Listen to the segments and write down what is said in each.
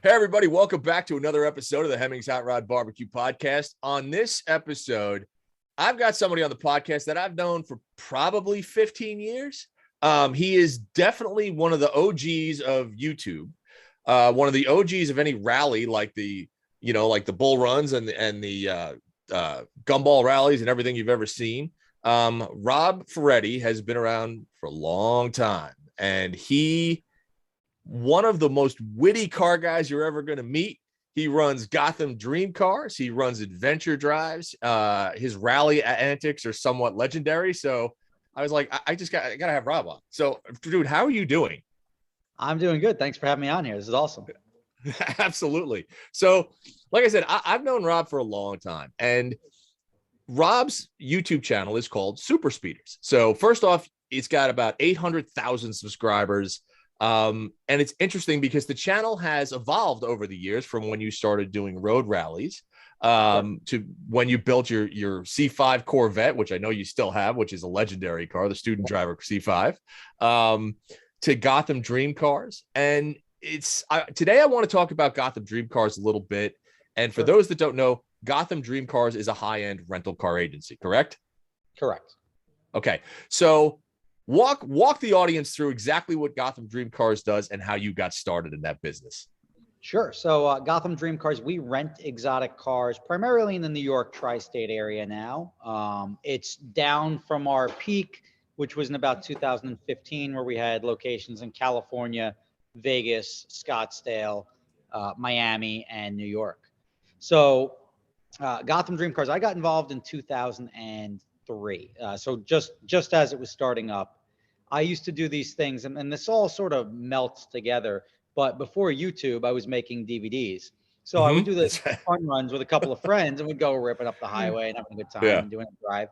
Hey, everybody. Welcome back to another episode of the Hemmings Hot Rod BBQ podcast. On this episode, I've got somebody on the podcast that I've known for probably 15 years. He is definitely one of the OGs of YouTube, one of the OGs of any rally like the bull runs and the gumball rallies and everything you've ever seen. Rob Ferretti has been around for a long time, and one of the most witty car guys you're ever going to meet. He runs Gotham Dream Cars. He runs adventure drives. His rally antics are somewhat legendary. So I was like, I gotta have Rob on. So, dude, how are you doing? I'm doing good. Thanks for having me on here. This is awesome. Absolutely. So, like I said, I've known Rob for a long time, and Rob's YouTube channel is called Super Speeders. So, first off, it's got about 800,000 subscribers. And it's interesting because the channel has evolved over the years from when you started doing road rallies to when you built your C5 Corvette, which I know you still have, which is a legendary car, the student driver C5, to Gotham Dream Cars. And today I want to talk about Gotham Dream Cars a little bit. And for those that don't know, Gotham Dream Cars is a high-end rental car agency, correct? Correct. Okay. So walk the audience through exactly what Gotham Dream Cars does and how you got started in that business. Sure. So Gotham Dream Cars, we rent exotic cars primarily in the New York tri-state area now. It's down from our peak, which was in about 2015, where we had locations in California, Vegas, Scottsdale, Miami, and New York. So Gotham Dream Cars, I got involved in 2003. So just as it was starting up, I used to do these things, and this all sort of melts together. But before YouTube, I was making DVDs. So I would do the fun runs with a couple of friends, and we'd go ripping up the highway and having a good time and doing a drive.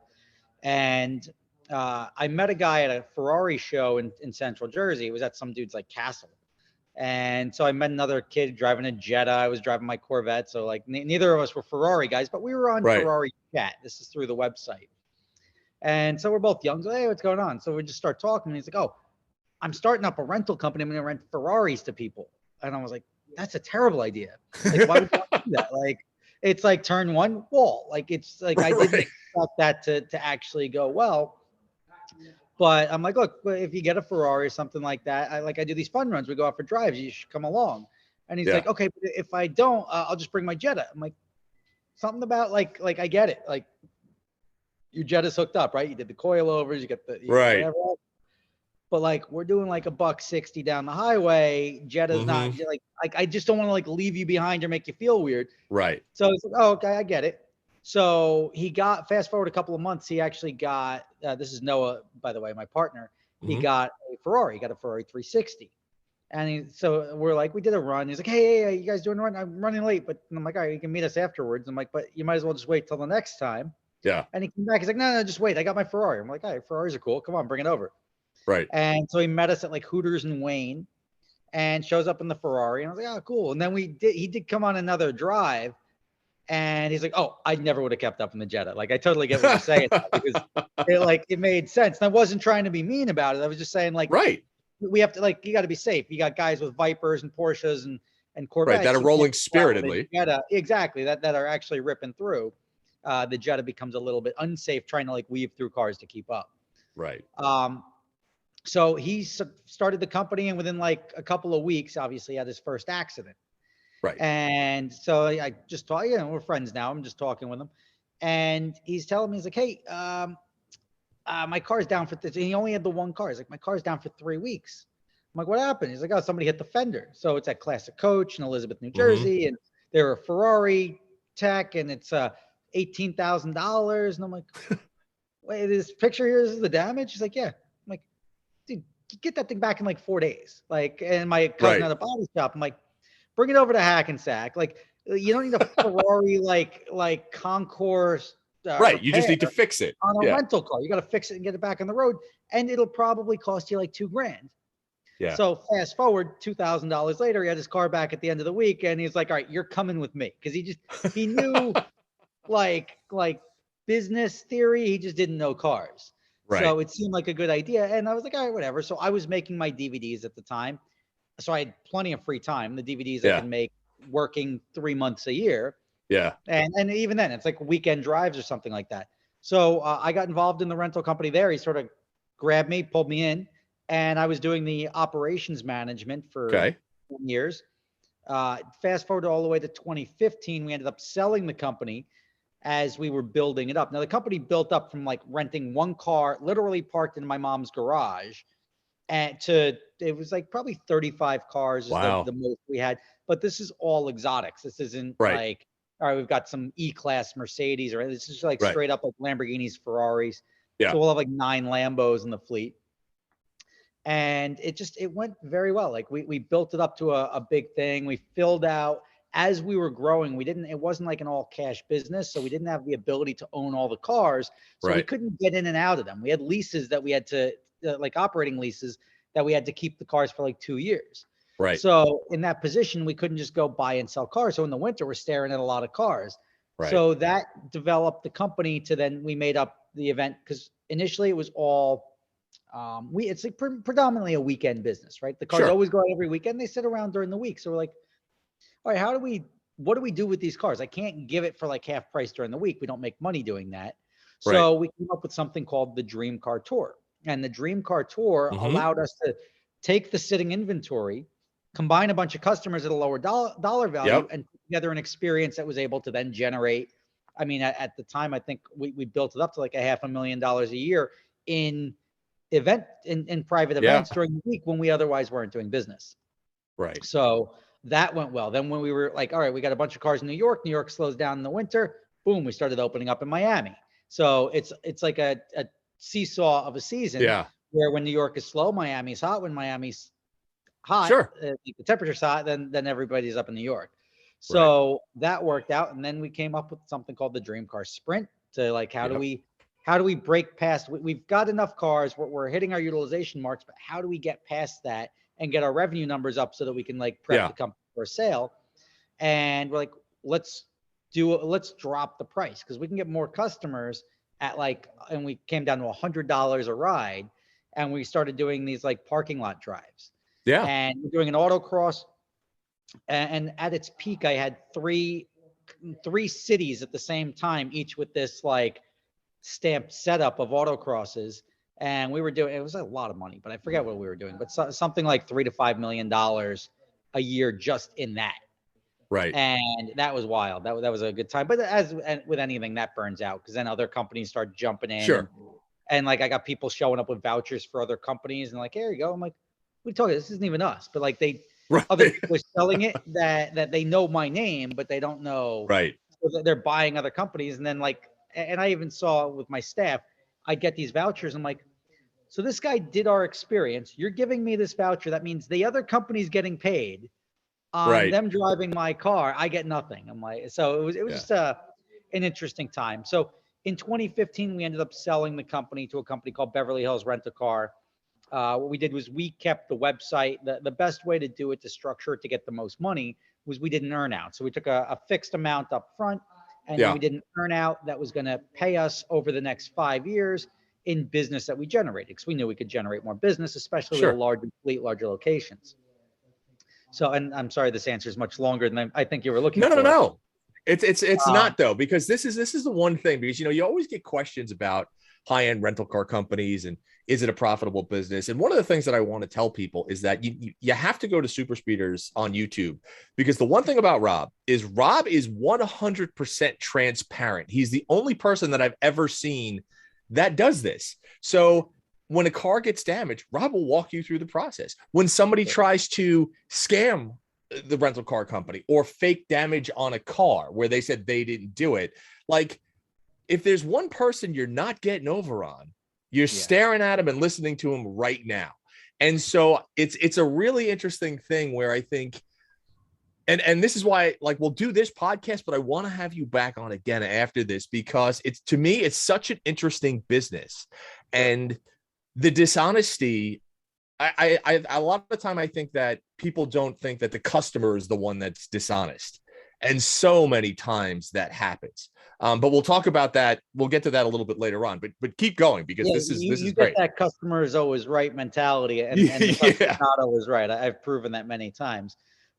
And I met a guy at a Ferrari show in Central Jersey. It was at some dude's castle. And so I met another kid driving a Jetta. I was driving my Corvette. So neither of us were Ferrari guys, but we were on Ferrari chat. This is through the website. And so we're both young. So, hey, what's going on? So we just start talking. And he's like, oh, I'm starting up a rental company. I'm going to rent Ferraris to people. And I was like, that's a terrible idea. Why would you do that? It's like turn one wall. I didn't expect that to actually go well. But I'm like, look, if you get a Ferrari or something like that, I do these fun runs. We go out for drives. You should come along. And he's like, okay, but if I don't, I'll just bring my Jetta. I'm like, something about I get it. Your Jetta's hooked up, right? You did the coilovers, you got the whatever. But we're doing $160 down the highway. Jetta's not I just don't want to leave you behind or make you feel weird. Right. So it's oh, okay, I get it. So he got, fast forward a couple of months, he actually got, this is Noah, by the way, my partner. He got a Ferrari. He got a Ferrari 360. And so we did a run. He's like, hey, you guys doing a run? I'm running late. But I'm like, all right, you can meet us afterwards. I'm like, but you might as well just wait till the next time. Yeah. And he came back. He's like, no, just wait. I got my Ferrari. I'm like, all right, Ferraris are cool. Come on, bring it over. Right. And so he met us at Hooters and Wayne and shows up in the Ferrari. And I was like, oh, cool. And then he did come on another drive. And he's like, oh, I never would have kept up in the Jetta. I totally get what you're saying because it made sense. And I wasn't trying to be mean about it. I was just saying right. We have to you got to be safe. You got guys with Vipers and Porsches and Corvettes. Right, that are rolling spiritedly. Jetta, exactly, that are actually ripping through. The Jetta becomes a little bit unsafe trying to weave through cars to keep up. Right. So he started the company, and within a couple of weeks, obviously had his first accident. Right. And so I just talk, we're friends now. I'm just talking with him. And he's telling me, he's like, hey, my car's down for this. He only had the one car. He's like, my car's down for 3 weeks. I'm like, what happened? He's like, oh, somebody hit the fender. So it's at Classic Coach in Elizabeth, New Jersey. And they're a Ferrari tech, and it's $18,000. And I'm like, wait, this picture here is the damage? He's like, yeah. I'm like, dude, get that thing back in 4 days. And my cousin had a body shop. I'm like, bring it over to Hackensack. You don't need a Ferrari concourse. Right. You just need to fix it on a rental car. You got to fix it and get it back on the road. And it'll probably cost you $2,000. Yeah. So fast forward $2,000 later, he had his car back at the end of the week. And he's like, all right, you're coming with me. Cause he knew business theory. He just didn't know cars. Right. So it seemed like a good idea. And I was like, all right, whatever. So I was making my DVDs at the time. So I had plenty of free time. The DVDs I can make working 3 months a year. Yeah. And even then, it's like weekend drives or something like that. So I got involved in the rental company there. He sort of grabbed me, pulled me in, and I was doing the operations management for Okay. 10 years. Fast forward all the way to 2015, we ended up selling the company as we were building it up. Now, the company built up from like renting one car, literally parked in my mom's garage, and it was like probably 35 cars is Wow. the most we had. But this is all exotics. This isn't Right. like, all right, we've got some E-Class Mercedes, or this is like Right. straight up like Lamborghinis, Ferraris. Yeah. So we'll have like 9 Lambos in the fleet. And it went very well. Like we built it up to a big thing. We filled out as we were growing. It wasn't like an all cash business. So we didn't have the ability to own all the cars. So we Right. couldn't get in and out of them. We had leases that we had to, like operating leases that we had to keep the cars for like 2 years. Right. So in that position, we couldn't just go buy and sell cars. So in the winter, we're staring at a lot of cars. Right. So that developed the company to then we made up the event, because initially it was all, it's like predominantly a weekend business, right? The cars Sure. always go out every weekend. They sit around during the week. So we're like, all right, what do we do with these cars? I can't give it for like half price during the week. We don't make money doing that. So we came up with something called the Dream Car Tour. And the Dream Car Tour allowed us to take the sitting inventory, combine a bunch of customers at a lower dollar value, and put together an experience that was able to then generate. I mean, at the time, I think we built it up to like $500,000 a year in private events during the week when we otherwise weren't doing business. Right. So that went well. Then when we were like, all right, we got a bunch of cars in New York slows down in the winter, boom, we started opening up in Miami. So it's like a seesaw of a season. Yeah. Where when New York is slow, Miami's hot. When Miami's hot, Sure. The temperature's hot, then everybody's up in New York. So that worked out. And then we came up with something called the Dream Car Sprint to like, how do we break past, we've got enough cars, we're hitting our utilization marks, but how do we get past that and get our revenue numbers up so that we can like prep the company for a sale? And we're like, let's drop the price, because we can get more customers at like, and we came down to $100 a ride, and we started doing these like parking lot drives. Yeah. And we're doing an autocross. And at its peak, I had three cities at the same time, each with this like stamped setup of autocrosses. And we were doing, it was a lot of money, but I forget what we were doing, but something like $3 to $5 million a year just in that. Right. And that was wild. That was a good time. But as with anything, that burns out, because then other companies start jumping in. Sure. And like, I got people showing up with vouchers for other companies, and like, here you go. I'm like, we talking, this isn't even us. But like other people are selling it that they know my name, but they don't know. Right. So they're buying other companies. And then like, and I even saw with my staff, I get these vouchers. I'm like, so this guy did our experience. You're giving me this voucher. That means the other company's getting paid on them driving my car. I get nothing. I'm like, so it was just an interesting time. So in 2015, we ended up selling the company to a company called Beverly Hills Rent a Car. What we did was we kept the website. The best way to do it, to structure it to get the most money, was we did an earn out. So we took a fixed amount up front, and then we did an earn out that was going to pay us over the next 5 years in business that we generated, because we knew we could generate more business, especially with a larger fleet, larger locations. So, and I'm sorry, this answer is much longer than I think you were looking for. No. It's not though, because this is the one thing, because, you always get questions about high-end rental car companies and is it a profitable business? And one of the things that I want to tell people is that you have to go to Super Speeders on YouTube, because the one thing about Rob is 100% transparent. He's the only person that I've ever seen that does this. So when a car gets damaged, Rob will walk you through the process. When somebody tries to scam the rental car company or fake damage on a car where they said they didn't do it, like, if there's one person you're not getting over on, you're staring at him and listening to him right now. And so it's a really interesting thing where I think, and this is why, like, we'll do this podcast, but I want to have you back on again after this, because to me, it's such an interesting business. And the dishonesty, I a lot of the time I think that people don't think that the customer is the one that's dishonest. And so many times that happens. But we'll talk about that. We'll get to that a little bit later on, but keep going, because this is great. That customer is always right mentality, and the customer's not always right. I've proven that many times.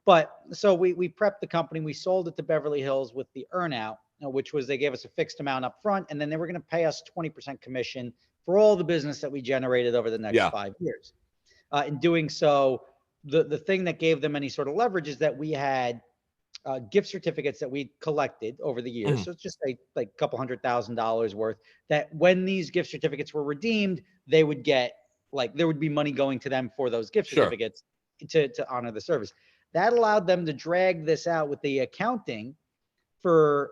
But so we prepped the company. We sold it to Beverly Hills with the earnout, which was they gave us a fixed amount up front, and then they were going to pay us 20% commission for all the business that we generated over the next 5 years. In doing so, the thing that gave them any sort of leverage is that we had gift certificates that we collected over the years. So it's just like a couple $100,000 worth, that when these gift certificates were redeemed, they would get, like, there would be money going to them for those gift certificates to honor the service. That allowed them to drag this out with the accounting for,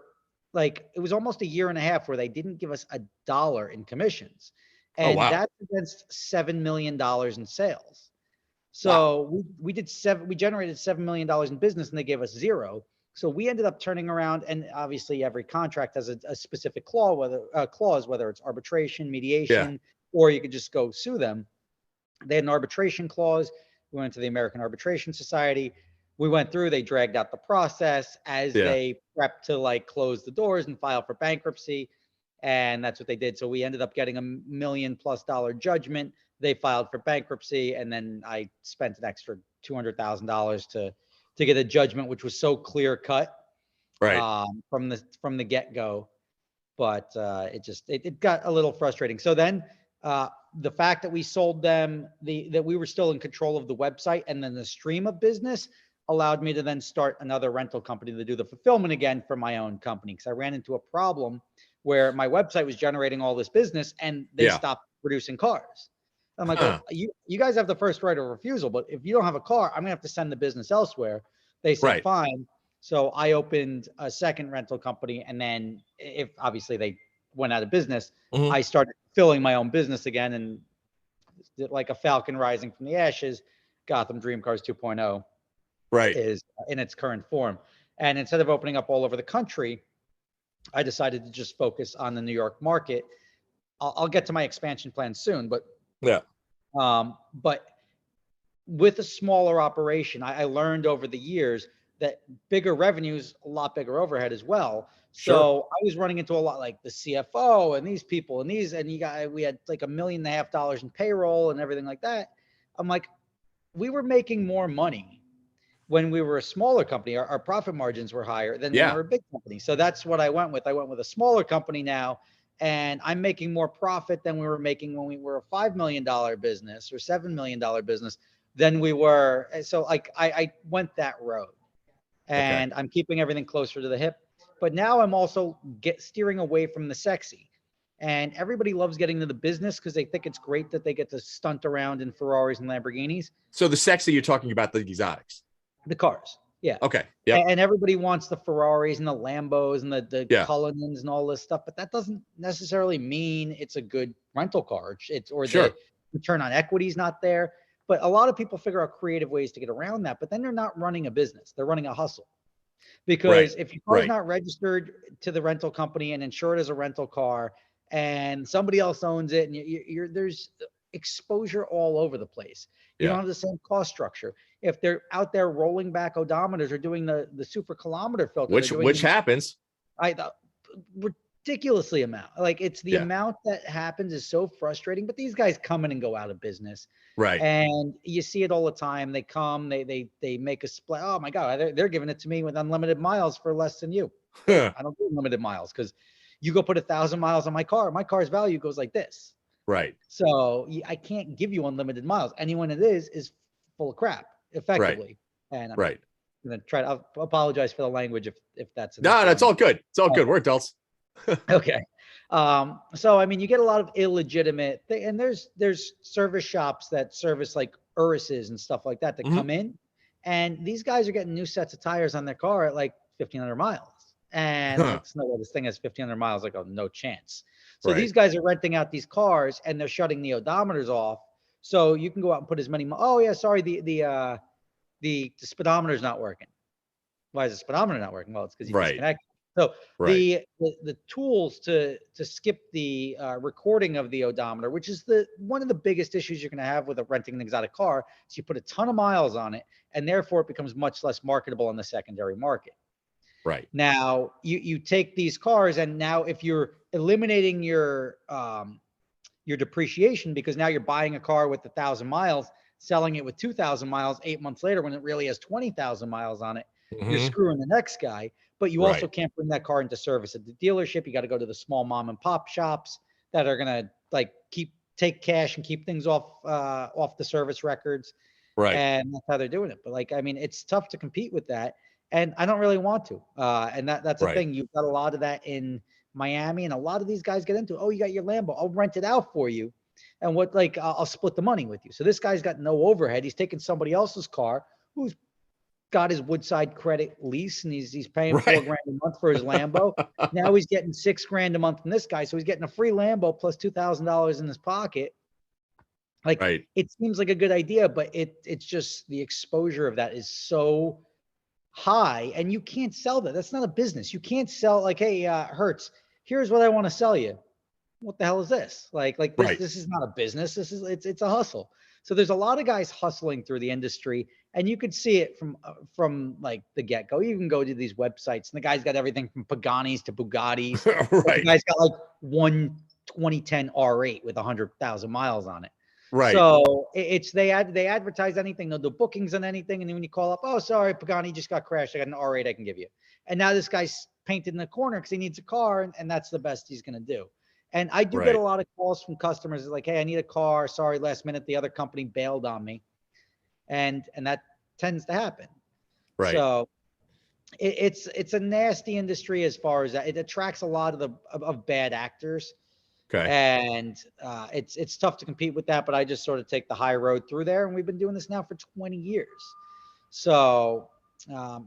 like, it was almost a year and a half where they didn't give us $1 in commissions. And that's against $7 million in sales. So we generated $7 million in business and they gave us 0. So we ended up turning around, and obviously every contract has a specific clause, whether it's arbitration, mediation, or you could just go sue them. They had an arbitration clause. We went to the American Arbitration Society. We went through, they dragged out the process as they prepped to, like, close the doors and file for bankruptcy. And that's what they did. So we ended up getting $1 million+ judgment. They filed for bankruptcy, and then I spent an extra $200,000 to get a judgment, which was so clear cut from the get-go. But it got a little frustrating. So then the fact that we sold them, that we were still in control of the website and then the stream of business, allowed me to then start another rental company to do the fulfillment again for my own company. Because I ran into a problem where my website was generating all this business and they stopped producing cars. I'm like, well, you guys have the first right of refusal, but if you don't have a car, I'm gonna have to send the business elsewhere. They said, fine. So I opened a second rental company, and then if obviously they went out of business, I started filling my own business again, and like a falcon rising from the ashes, Gotham Dream Cars 2.0 is in its current form. And instead of opening up all over the country, I decided to just focus on the New York market. I'll get to my expansion plan soon, but but with a smaller operation, I learned over the years that bigger revenues, a lot bigger overhead as well. So I was running into a lot, like the CFO and these people and we had like $1.5 million in payroll and everything like that. I'm like, we were making more money when we were a smaller company. Our profit margins were higher than when we were a big company. So that's what I went with. I went with a smaller company now, and I'm making more profit than we were making when we were a $5 million business or $7 million business than we were. So like I went that road, and I'm keeping everything closer to the hip. But now I'm also steering away from the sexy. And everybody loves getting to the business because they think it's great that they get to stunt around in Ferraris and Lamborghinis. So the sexy, you're talking about the exotics. The cars. Yeah. Okay. Yeah. And everybody wants the Ferraris and the Lambos and the Cullinans and all this stuff, but that doesn't necessarily mean it's a good rental car. The return on equity is not there. But a lot of people figure out creative ways to get around that, but then they're not running a business. They're running a hustle. Because if your car is not registered to the rental company and insured as a rental car, and somebody else owns it, and there's exposure all over the place. You don't have the same cost structure. If they're out there rolling back odometers or doing the super kilometer filter, which happens, ridiculously amount. Like, it's the amount that happens is so frustrating. But these guys come in and go out of business, and you see it all the time. They come, they make a split. Oh my God, they're giving it to me with unlimited miles for less than you. I don't do unlimited miles because you go put 1,000 miles on my car. My car's value goes like this. So I can't give you unlimited miles. Anyone it is full of crap, effectively. And I'm going to try to apologize for the language if that's no, that's all good. It's all good. We're adults. Okay. So I mean, you get a lot of illegitimate and there's service shops that service like Urises and stuff like that come in, and these guys are getting new sets of tires on their car at like 1,500 miles. And it's no way this thing has 1,500 miles. Like, oh, no chance. So these guys are renting out these cars and they're shutting the odometers off. So you can go out and put as many. Oh yeah, sorry, the speedometer's not working. Why is the speedometer not working? Well, it's because you disconnected. So the tools to skip the recording of the odometer, which is one of the biggest issues you're going to have with renting an exotic car, is you put a ton of miles on it, and therefore it becomes much less marketable on the secondary market. Now you take these cars, and now if you're eliminating your depreciation, because now you're buying a car with 1,000 miles, selling it with 2,000 miles 8 months later when it really has 20,000 miles on it. You're Mhm. screwing the next guy. But you also Right. can't bring that car into service at the dealership. You got to go to the small mom and pop shops that are gonna like take cash and keep things off the service records. Right. And that's how they're doing it. But like, I mean, it's tough to compete with that, and I don't really want to. And that's the Right. thing. You've got a lot of that in Miami, and a lot of these guys get into. Oh, you got your Lambo. I'll rent it out for you, and what like I'll split the money with you. So this guy's got no overhead. He's taking somebody else's car who's got his Woodside credit lease, and he's paying Right. $4,000 a month for his Lambo. Now he's getting $6,000 a month from this guy, so he's getting a free Lambo plus $2,000 in his pocket. Like, Right. it seems like a good idea, but it's just the exposure of that is so high, and you can't sell that. That's not a business. You can't sell like, hey, Hertz, here's what I want to sell you. What the hell is this? Like this, Right. this is not a business. It's a hustle. So there's a lot of guys hustling through the industry, and you could see it from like the get go. You can go to these websites, and the guy's got everything from Paganis to Bugattis. The Right. guy's got like one 2010 R8 with 100,000 miles on it. Right. So it's they advertise anything. They'll do bookings on anything, and then when you call up, oh, sorry, Pagani just got crashed. I got an R8 I can give you. And now this guy's painted in the corner because he needs a car, and that's the best he's going to do. And I do get a Right. lot of calls from customers like, hey, I need a car. Sorry, last minute, the other company bailed on me. And that tends to happen. Right. So it's a nasty industry as far as that. It attracts a lot of bad actors. Okay. And it's tough to compete with that, but I just sort of take the high road through there. And we've been doing this now for 20 years. So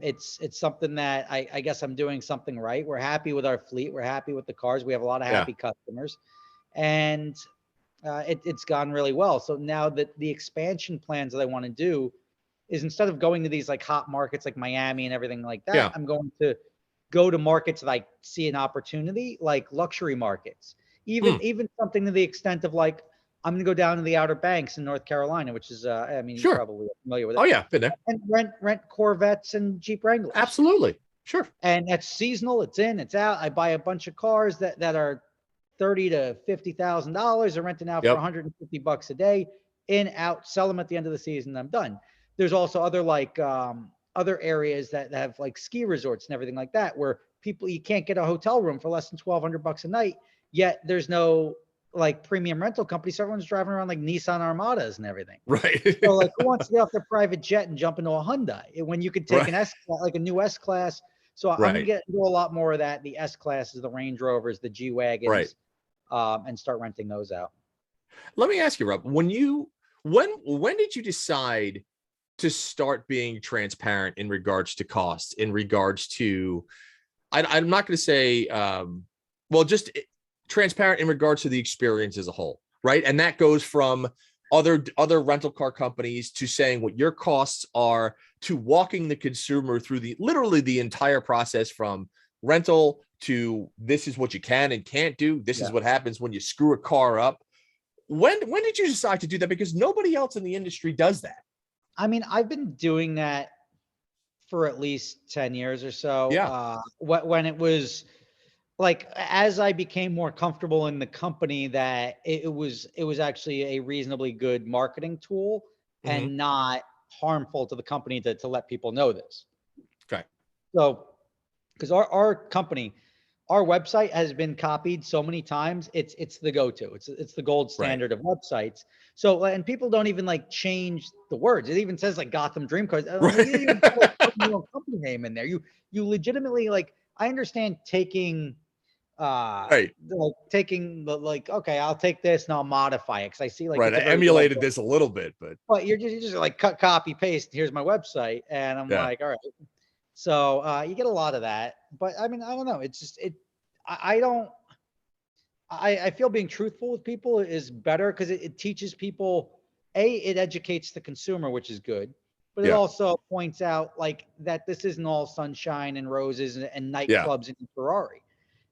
it's something that I guess I'm doing something right. We're happy with our fleet. We're happy with the cars. We have a lot of Yeah. happy customers, and it's gone really well. So now that the expansion plans that I want to do is, instead of going to these like hot markets like Miami and everything like that, Yeah. I'm going to go to markets that I see an opportunity, like luxury markets, even something to the extent of like, I'm going to go down to the Outer Banks in North Carolina, which is, I mean, you're Sure. probably familiar with it. Oh yeah. Been there. And rent Corvettes and Jeep Wranglers. Absolutely. Sure. And that's seasonal. It's in, it's out. I buy a bunch of cars that are $30,000 to $50,000. I'm renting out for $150 a day, in, out, sell them at the end of the season. I'm done. There's also other like other areas that have like ski resorts and everything like that, where people, you can't get a hotel room for less than $1,200 a night. Yet there's no like premium rental company, so everyone's driving around like Nissan Armadas and everything. Right. So like, who wants to get off their private jet and jump into a Hyundai when you could take Right. an S, like a new S class? So I'm gonna get into a lot more of that. The S classes, the Range Rovers, the G wagons, and start renting those out. Let me ask you, Rob, when did you decide to start being transparent in regards to costs, in regards to, I'm not going to say, just transparent in regards to the experience as a whole, right? And that goes from other rental car companies to saying what your costs are, to walking the consumer through literally the entire process, from rental to this is what you can and can't do. This is what happens when you screw a car up. When did you decide to do that? Because nobody else in the industry does that. I mean, I've been doing that for at least 10 years or so. Yeah. When it was like, as I became more comfortable in the company, that it was actually a reasonably good marketing tool and not harmful to the company to let people know this. Okay. So, because our company, our website has been copied so many times, it's the go-to. It's the gold standard of websites. So, and people don't even like change the words. It even says like Gotham Dream Cars. You didn't even put your company name in there. You legitimately, like, I understand taking like taking the, like, okay, I'll take this and I'll modify it, because I see like I emulated this a little bit, but you're just like cut, copy, paste, here's my website, and I'm like, all right. So you get a lot of that, but I mean, I don't know. It's just I feel being truthful with people is better, because it teaches people, it educates the consumer, which is good, but it also points out like that this isn't all sunshine and roses and nightclubs and Ferrari.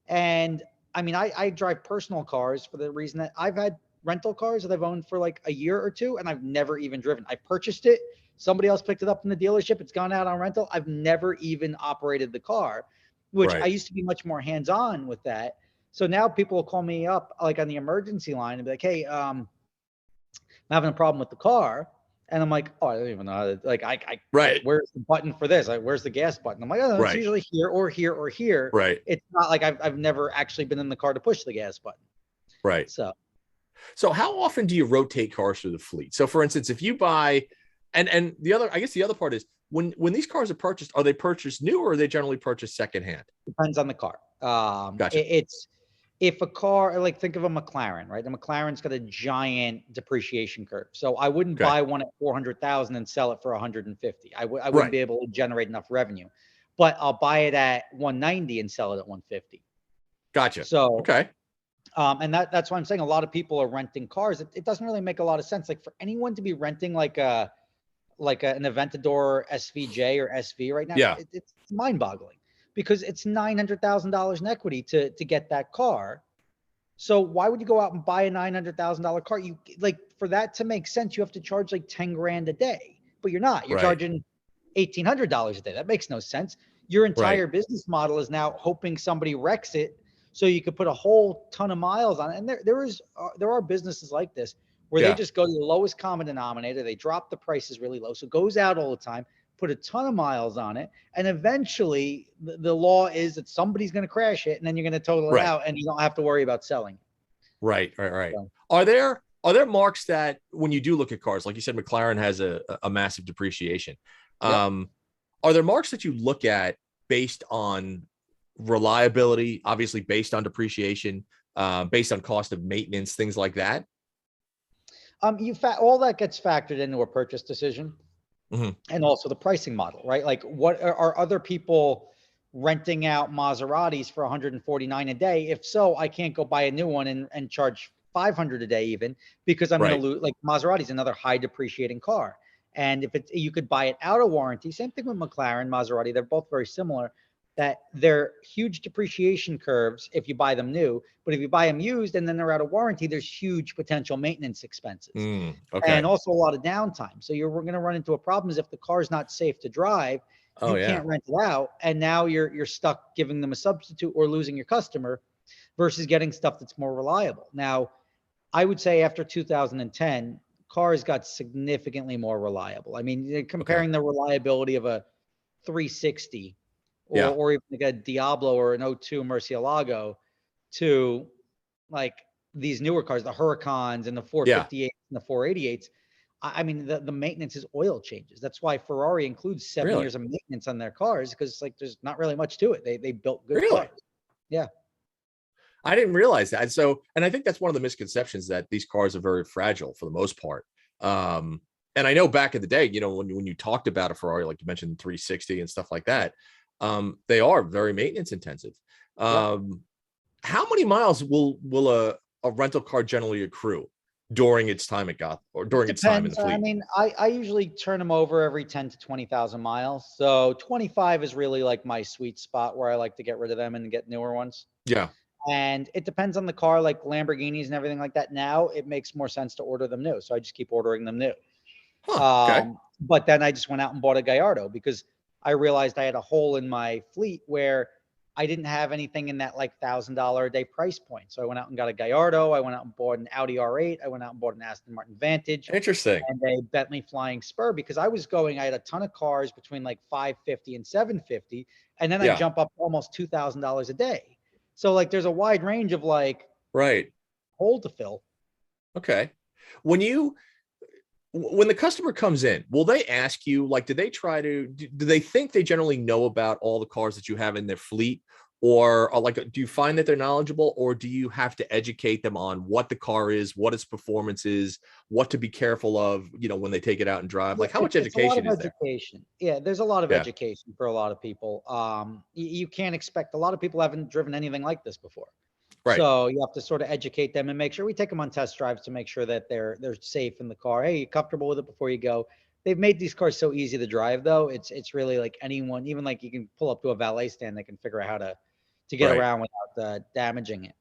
And I mean, I drive personal cars for the reason that I've had rental cars that I've owned for like a year or two, and I've never even driven. I purchased it. Somebody else picked it up from the dealership. It's gone out on rental. I've never even operated the car, which I used to be much more hands-on with that. So now people will call me up like on the emergency line and be like, hey, I'm having a problem with the car. And I'm like, oh, I don't even know how to, like, like, Right. where's the button for this? Like, where's the gas button? I'm like, oh, it's Right. usually here or here or here. Right. It's not like I've never actually been in the car to push the gas button. Right. So, So how often do you rotate cars through the fleet? So for instance, if you buy, and the other, I guess the other part is when these cars are purchased, are they purchased new or are they generally purchased secondhand? depends on the car. Gotcha. It's if a car, like think of a McLaren, right? The McLaren's got a giant depreciation curve. So I wouldn't Okay. buy one at 400,000 and sell it for 150. I wouldn't Right. be able to generate enough revenue. But I'll buy it at 190 and sell it at 150. Gotcha. So, Okay. and that's why I'm saying a lot of people are renting cars. It doesn't really make a lot of sense. Like for anyone to be renting like an Aventador SVJ or SV right now, Yeah. it's mind-boggling because it's $900,000 in equity to get that car. So why would you go out and buy a $900,000 car? You like for that to make sense, you have to charge like 10 grand a day, but you're not. You're Right. charging $1,800 a day. That makes no sense. Your entire Right. business model is now hoping somebody wrecks it so you could put a whole ton of miles on it. And there are businesses like this where they just go to the lowest common denominator. They drop the prices really low. So it goes out all the time, put a ton of miles on it. And eventually the law is that somebody's going to crash it and then you're going to total it Right. out and you don't have to worry about selling. Right. Right. So, Are there marks that when you do look at cars, like you said, McLaren has a massive depreciation. yep. Are there marks that you look at based on reliability, obviously based on depreciation, based on cost of maintenance, things like that? All that gets factored into a purchase decision. Mhm. And also the pricing model, right? Like what are other people renting out Maseratis for 149 a day? If so, I can't go buy a new one and charge 500 a day even because I'm going Right. to lose. Like Maserati's another high depreciating car. And if you could buy it out of warranty, same thing with McLaren, Maserati, they're both very similar. That they're huge depreciation curves if you buy them new, but if you buy them used and then they're out of warranty, there's huge potential maintenance expenses and Okay. also a lot of downtime. So you're going to run into a problem is if the car is not safe to drive, Oh you yeah. can't rent it out, and now you're stuck giving them a substitute or losing your customer versus getting stuff that's more reliable. Now, I would say after 2010, cars got significantly more reliable. I mean, Okay. comparing the reliability of a 360 Yeah. or even like a Diablo or an '02 Murcielago to like these newer cars, the Huracans and the Yeah. 458s and the 488s. I mean, the maintenance is oil changes. That's why Ferrari includes 7 years Really? of maintenance on their cars because like there's not really much to it. They built good Really? cars. Yeah. I didn't realize that. So, and I think that's one of the misconceptions that these cars are very fragile for the most part. And I know back in the day, when you talked about a Ferrari, like you mentioned 360 and stuff like that, they are very maintenance intensive. Yep. How many miles will a rental car generally accrue during its time at Gotham or It during its time in the depends. I fleet? mean, I usually turn them over every 10 to 20,000 miles. So 25 is really like my sweet spot where I like to get rid of them and get newer ones. Yeah. And it depends on the car, like Lamborghinis and everything like that. Now it makes more sense to order them new. So I just keep ordering them new. Huh. Okay. But then I just went out and bought a Gallardo because I realized I had a hole in my fleet where I didn't have anything in that like $1,000 a day price point. So I went out and got a Gallardo. I went out and bought an Audi R8. I went out and bought an Aston Martin Vantage Interesting. and a Bentley Flying Spur because I had a ton of cars between like 550 and 750. And then I Yeah. jump up almost $2,000 a day. So like there's a wide range of like Right. hole to fill. Okay. When the customer comes in, will they ask you, like, do they think they generally know about all the cars that you have in their fleet? Or like, do you find that they're knowledgeable, or do you have to educate them on what the car is, what its performance is, what to be careful of, when they take it out and drive? Like, how much It's a lot education of is there? education. Yeah, there's a lot of Yeah. education for a lot of people. You can't expect a lot of people haven't driven anything like this before. Right. So you have to sort of educate them and make sure we take them on test drives to make sure that they're safe in the car. Hey, you comfortable with it before you go? They've made these cars so easy to drive though. It's really like anyone, even like you can pull up to a valet stand, they can figure out how to get Right. around without damaging it.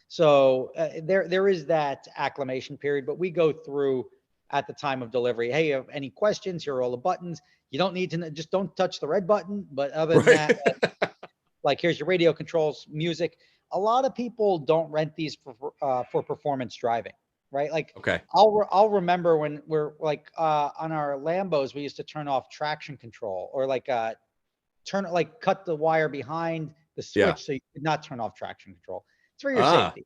So there is that acclimation period, but we go through at the time of delivery. Hey, you have any questions? Here are all the buttons. You don't need to just don't touch the red button. But other than Right. that, like here's your radio controls, music. A lot of people don't rent these for performance driving. right? Like, Okay. I'll remember when we're like on our Lambos, we used to turn off traction control, or like cut the wire behind the Yeah. switch so you could not turn off traction control. It's for your Ah, safety.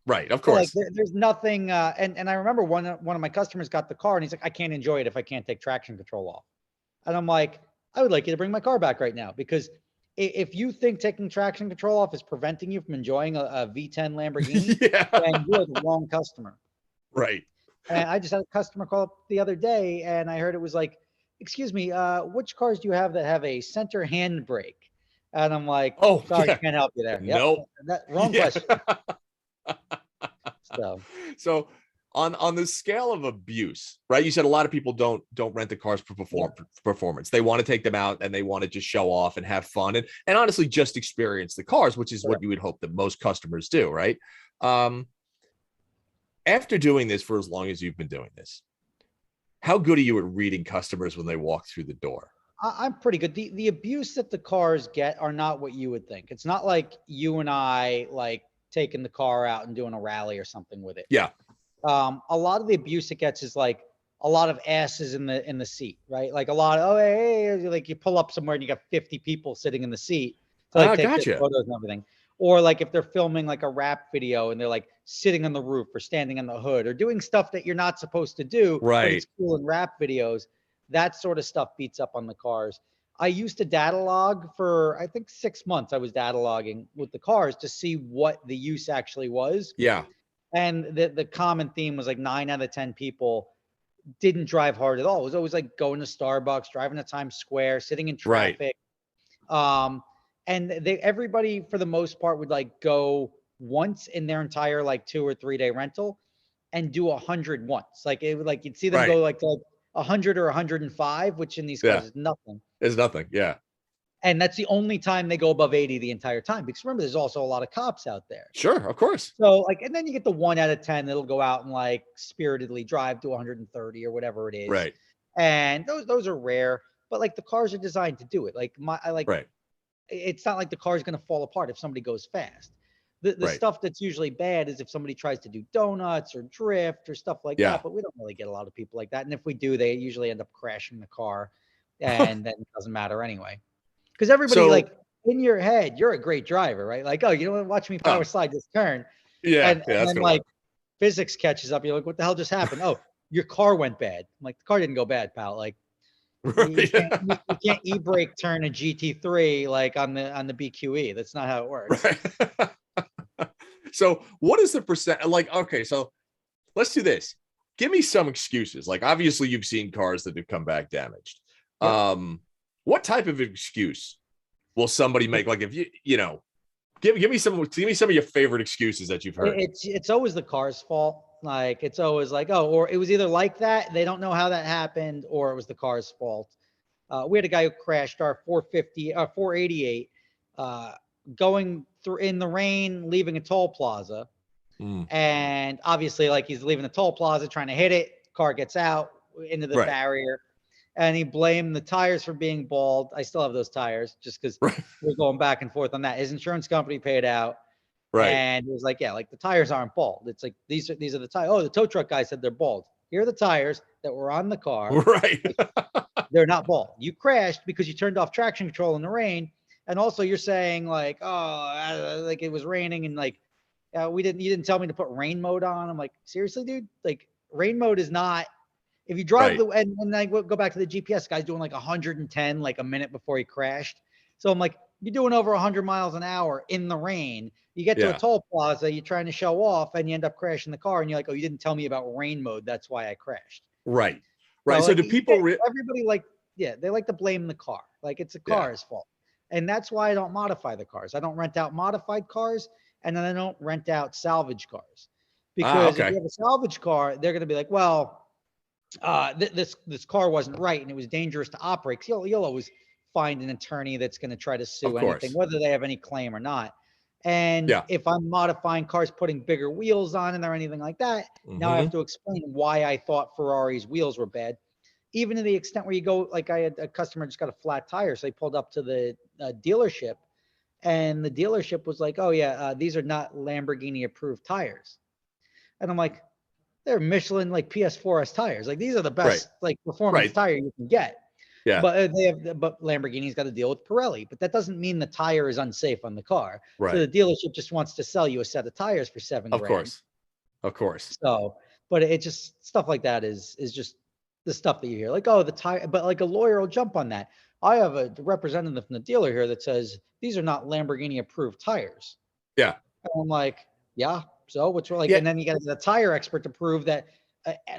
right. Of So like course. there's nothing. And I remember one of my customers got the car and he's like, I can't enjoy it if I can't take traction control off. And I'm like, I would like you to bring my car back right now, because if you think taking traction control off is preventing you from enjoying a V10 Lamborghini, Yeah. then you're the wrong customer. Right. And I just had a customer call up the other day, and I heard it was like, excuse me, which cars do you have that have a center handbrake? And I'm like, Oh, sorry, yeah. can't help you there. Yep. Nope. Wrong Yeah. question. So So on the scale of abuse, right? You said a lot of people don't rent the cars for performance. They want to take them out and they want to just show off and have fun and honestly just experience the cars, which is what you would hope that most customers do, right? After doing this for as long as you've been doing this, how good are you at reading customers when they walk through the door? I'm pretty good. The abuse that the cars get are not what you would think. It's not like you and I like taking the car out and doing a rally or something with it. Yeah. A lot of the abuse it gets is like a lot of asses in the seat, right? Like a lot of, oh, hey, like you pull up somewhere and you got 50 people sitting in the seat to like take their photos and everything. Or like if they're filming like a rap video and they're like sitting on the roof or standing on the hood or doing stuff that you're not supposed to do, right? But it's cool in rap videos. That sort of stuff beats up on the cars. I used to data log for, I think, 6 months. I was data logging with the cars to see what the use actually was. Yeah. And the common theme was like 9 out of 10 people didn't drive hard at all. It was always like going to Starbucks, driving to Times Square, sitting in traffic. Right. And everybody for the most part would like go once in their entire like 2 or 3 day rental and do 100 once. Like it would like you'd see them go like to 100 or 105, which in these cars is nothing. It's nothing. Yeah. And that's the only time they go above 80 the entire time. Because remember, there's also a lot of cops out there. Sure, of course. So like, and then you get the 1 out of 10 that'll go out and like spiritedly drive to 130 or whatever it is. Right. And those are rare, but like the cars are designed to do it. Like it's not like the car is going to fall apart if somebody goes fast. The stuff that's usually bad is if somebody tries to do donuts or drift or stuff like that. But we don't really get a lot of people like that. And if we do, they usually end up crashing the car, and then it doesn't matter anyway. Because everybody like in your head, you're a great driver, right? Like, oh, you don't want to watch me power slide this turn. Yeah. And then like physics catches up. You're like, what the hell just happened? Oh, your car went bad. I'm like, the car didn't go bad, pal. Like you can't e-brake turn a GT3 like on the BQE. That's not how it works. Right. So what is the percent? Like, okay, so let's do this. Give me some excuses. Like, obviously you've seen cars that have come back damaged. Yep. What type of excuse will somebody make? Like, if you know, give me some of your favorite excuses that you've heard. It's always the car's fault. Like, it's always like, oh, or it was either like that, they don't know how that happened, or it was the car's fault. We had a guy who crashed our 488, going through in the rain, leaving a toll plaza. And obviously, like, he's leaving the toll plaza, trying to hit it. Car gets out into the barrier. And he blamed the tires for being bald. I still have those tires just because we're going back and forth on that. His insurance company paid out. And it was like, yeah, like the tires aren't bald. It's like, these are the tires. Oh, the tow truck guy said they're bald. Here are the tires that were on the car. Right. They're not bald. You crashed because you turned off traction control in the rain. And also you're saying like, oh, like it was raining and like, you didn't tell me to put rain mode on. I'm like, seriously, dude? Like rain mode is not, if you drive and I go back to the GPS guy's doing like 110, like a minute before he crashed. So I'm like, you're doing over 100 miles an hour in the rain. You get to a toll plaza, you're trying to show off, and you end up crashing the car. And you're like, oh, you didn't tell me about rain mode. That's why I crashed. Right. So do people? Everybody they like to blame the car. Like it's the car's fault. And that's why I don't modify the cars. I don't rent out modified cars, and then I don't rent out salvage cars. Because if you have a salvage car, they're going to be like, well, this car wasn't right and it was dangerous to operate. 'Cause you'll always find an attorney that's going to try to sue anything, whether they have any claim or not. And if I'm modifying cars, putting bigger wheels on it or anything like that, now I have to explain why I thought Ferrari's wheels were bad. Even to the extent where you go, like I had a customer just got a flat tire. So they pulled up to the dealership, and the dealership was like, oh yeah, these are not Lamborghini approved tires. And I'm like, they're Michelin like PS4S tires. Like these are the Right. best like performance Right. tire you can get. Yeah. But Lamborghini's got to deal with Pirelli. But that doesn't mean the tire is unsafe on the car. So Right. the dealership just wants to sell you a set of tires for $7 Of grand. course. Of course. So, but it just stuff like that is just the stuff that you hear. Like, oh, the tire, but like a lawyer will jump on that. I have a representative from the dealer here that says these are not Lamborghini approved tires. Yeah. And I'm like, yeah. So what's like, Yeah. and then you got the tire expert to prove that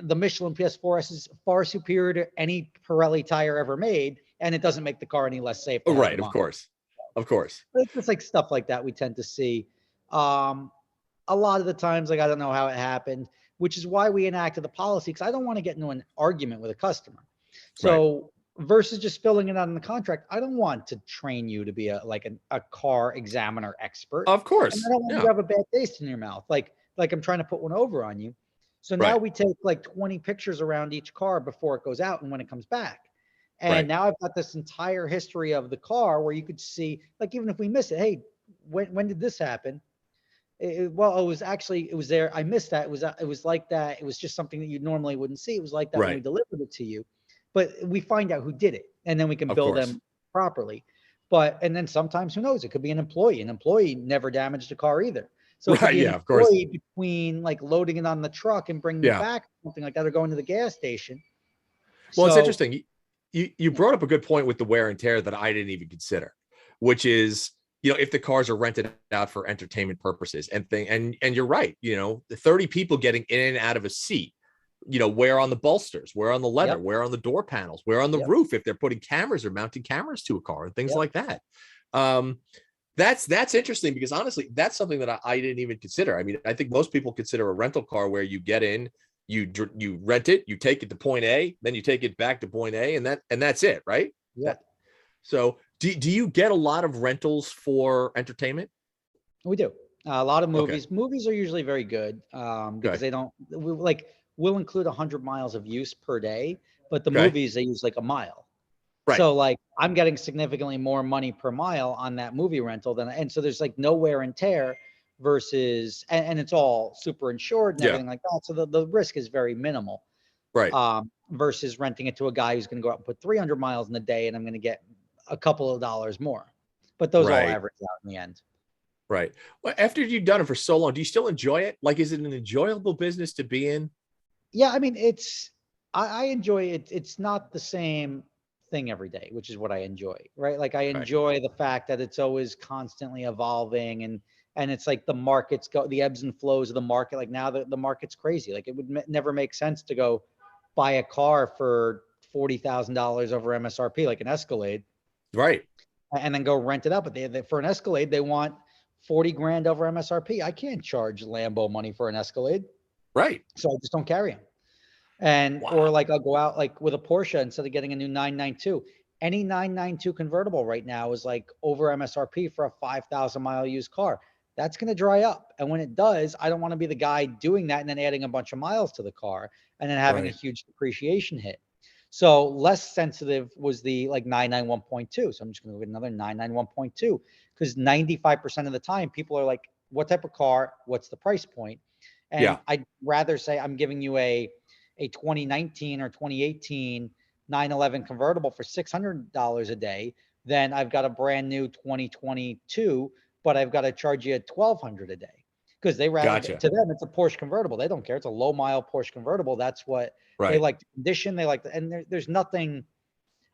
the Michelin PS4S is far superior to any Pirelli tire ever made, and it doesn't make the car any less safe. Right. Of course. Of course. It's just like stuff like that we tend to see. A lot of the times, like I don't know how it happened, which is why we enacted the policy because I don't want to get into an argument with a customer. So versus just filling it out in the contract, I don't want to train you to be a car examiner expert. Of course. And I don't want you to have a bad taste in your mouth, like I'm trying to put one over on you. So now we take like 20 pictures around each car before it goes out and when it comes back. And now I've got this entire history of the car where you could see, like, even if we miss it, hey, when did this happen? It was there. I missed that. It was like that. It was just something that you normally wouldn't see. It was like that when we delivered it to you, but we find out who did it and then we can bill them properly. And then sometimes who knows, it could be an employee. An employee never damaged a car either. So it could be an employee between like loading it on the truck and bringing it back, something like that, or going to the gas station. Well, it's interesting. You brought up a good point with the wear and tear that I didn't even consider, which is, if the cars are rented out for entertainment purposes and you're right, the 30 people getting in and out of a seat, wear on the bolsters, wear on the leather, wear on the door panels, wear on the roof, if they're putting cameras or mounting cameras to a car and things like that. That's interesting because honestly, that's something that I didn't even consider. I mean, I think most people consider a rental car where you get in, you rent it, you take it to point A, then you take it back to point A, and that's it, right? Yeah. So do you get a lot of rentals for entertainment? We do. A lot of movies. Okay. Movies are usually very good because they don't we'll include 100 miles of use per day, but the movies, they use like a mile. Right. So like I'm getting significantly more money per mile on that movie rental and so there's like no wear and tear versus, and it's all super insured and everything like that. So the risk is very minimal. Right. Versus renting it to a guy who's going to go out and put 300 miles in a day and I'm going to get a couple of dollars more, but those all average out in the end. Right. Well, after you've done it for so long, do you still enjoy it? Like, is it an enjoyable business to be in? Yeah. I mean, I enjoy it. It's not the same thing every day, which is what I enjoy, right? Like I enjoy the fact that it's always constantly evolving and it's like the markets the ebbs and flows of the market. Like now the market's crazy. Like it would never make sense to go buy a car for $40,000 over MSRP, like an Escalade. Right. And then go rent it out. But they for an Escalade, they want 40 grand over MSRP. I can't charge Lambo money for an Escalade. Right. So I just don't carry them. And, or like I'll go out like with a Porsche instead of getting a new 992. Any 992 convertible right now is like over MSRP for a 5,000 mile used car. That's going to dry up. And when it does, I don't want to be the guy doing that and then adding a bunch of miles to the car and then having a huge depreciation hit. So less sensitive was the like 991.2. So I'm just going to get another 991.2 because 95% of the time people are like, what type of car? What's the price point? And I'd rather say I'm giving you a 2019 or 2018 911 convertible for $600 a day than I've got a brand new 2022, but I've got to charge you $1,200 a day because they rather to them it's a Porsche convertible. They don't care. It's a low mile Porsche convertible. That's what they like. The condition they like, and there's nothing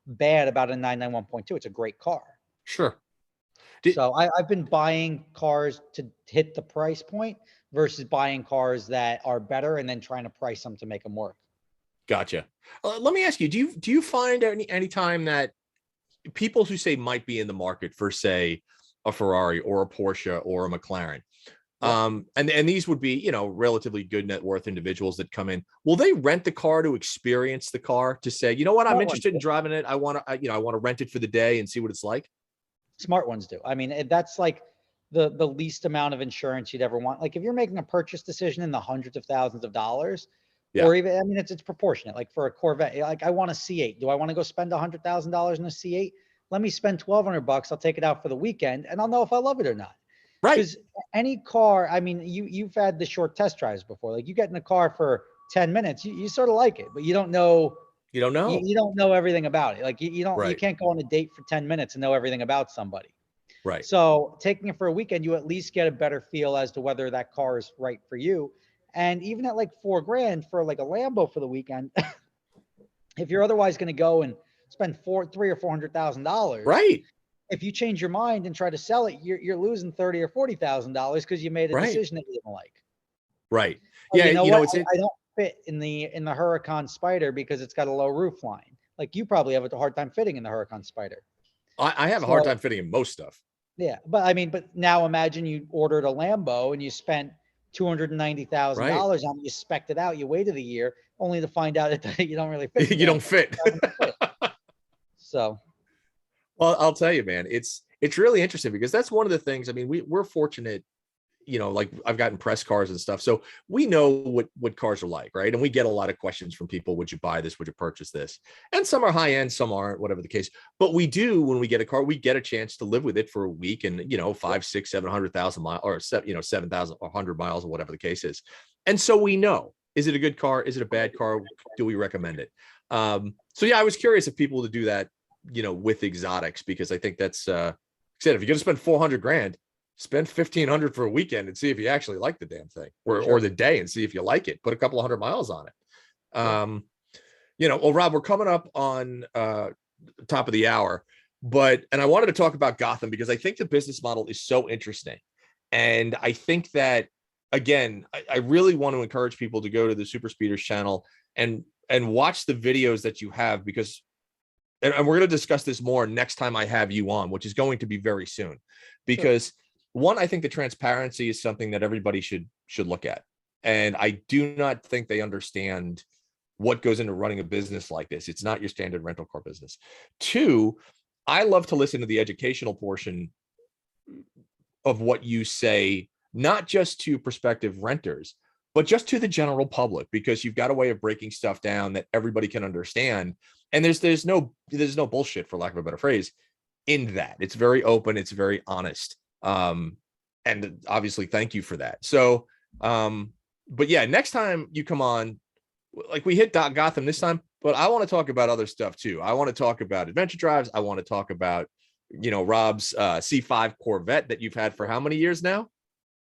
bad about a 991.2. It's a great car. Sure. So I've been buying cars to hit the price point versus buying cars that are better and then trying to price them to make them work. Gotcha. Let me ask you, do you find any time that people who say might be in the market for, say, a Ferrari or a Porsche or a McLaren, and these would be, relatively good net worth individuals that come in, will they rent the car to experience the car to say, you know what, I'm interested in driving it. I want to rent it for the day and see what it's like. Smart ones do. I mean, that's like the least amount of insurance you'd ever want. Like if you're making a purchase decision in the hundreds of thousands of dollars, or even, I mean, it's proportionate. Like for a Corvette, like I want a C8. Do I want to go spend $100,000 in a C8? Let me spend $1,200. I'll take it out for the weekend and I'll know if I love it or not. Right. Because any car, I mean, you've had the short test drives before. Like you get in a car for 10 minutes, you sort of like it, but you don't know. You don't know. You don't know everything about it. Like you Right. can't go on a date for 10 minutes and know everything about somebody. Right. So taking it for a weekend, you at least get a better feel as to whether that car is right for you. And even at like $4,000 for like a Lambo for the weekend, if you're otherwise going to go and spend $300,000 or $400,000, right. If you change your mind and try to sell it, you're losing $30,000 or $40,000 because you made a decision that you didn't like. Right. Oh, Yeah. you know what? I don't fit in the Huracan Spider because it's got a low roof line. Like you probably have a hard time fitting in the Huracan Spider. I have a hard time fitting in most stuff. Yeah, but now imagine you ordered a Lambo and you spent $290,000 on it. You spec'd it out. You waited a year only to find out that you don't really fit. You don't fit. So, well, I'll tell you, man, it's really interesting because that's one of the things. I mean, we're fortunate, like I've gotten press cars and stuff, so we know what cars are like, right? And we get a lot of questions from people: would you buy this? Would you purchase this? And some are high end, some aren't, whatever the case. But we do, when we get a car, we get a chance to live with it for a week, and 5, 6, 700,000 miles, or 7,000 or 100 miles, or whatever the case is. And so we know: is it a good car? Is it a bad car? Do we recommend it? So yeah, I was curious if people to do that, with exotics, because I think that's said, if you're going to spend $400,000, spend $1,500 for a weekend and see if you actually like the damn thing, or the day, and see if you like it. Put a couple of 100 miles on it. Well, Rob, we're coming up on top of the hour, and I wanted to talk about Gotham because I think the business model is so interesting. And I think that, again, I really want to encourage people to go to the Super Speeders channel and watch the videos that you have, because and we're going to discuss this more next time I have you on, which is going to be very soon, because one, I think the transparency is something that everybody should look at. And I do not think they understand what goes into running a business like this. It's not your standard rental car business. Two, I love to listen to the educational portion of what you say, not just to prospective renters, but just to the general public, because you've got a way of breaking stuff down that everybody can understand. And there's no bullshit, for lack of a better phrase, in that. It's very open. It's very honest. And obviously, thank you for that. So, but yeah, next time you come on, like we hit Gotham this time, but I want to talk about other stuff too. I want to talk about adventure drives. I want to talk about, Rob's C5 Corvette that you've had for how many years now?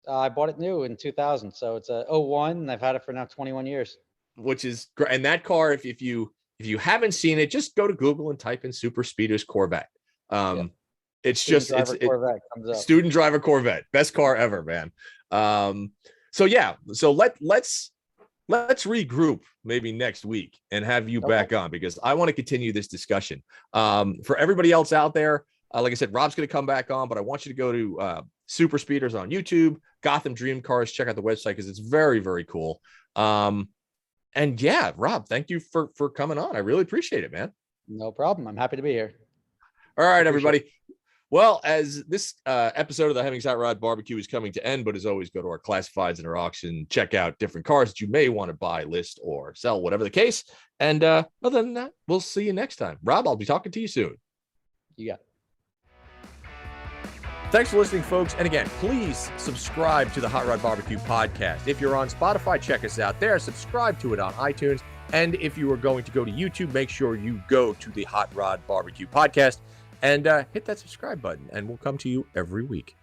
I bought it new in 2000. So it's a 01 and I've had it for now 21 years. Which is great. And that car, if you haven't seen it, just go to Google and type in Super Speeders Corvette. It's student driver Corvette, best car ever, man. So let's regroup maybe next week and have you back on, because I want to continue this discussion. For everybody else out there, like I said, Rob's going to come back on, but I want you to go to Super Speeders on YouTube, Gotham Dream Cars. Check out the website because it's very, very cool. And yeah, Rob, thank you for coming on. I really appreciate it, man. No problem. I'm happy to be here. All right, everybody. Well, as this episode of the Hemmings Hot Rod BBQ is coming to end, but as always, go to our classifieds and our auction, check out different cars that you may want to buy, list, or sell, whatever the case. And other than that, we'll see you next time. Rob, I'll be talking to you soon. You got it. Thanks for listening, folks. And again, please subscribe to the Hot Rod BBQ podcast. If you're on Spotify, check us out there. Subscribe to it on iTunes. And if you are going to go to YouTube, make sure you go to the Hot Rod BBQ podcast and hit that subscribe button, and we'll come to you every week.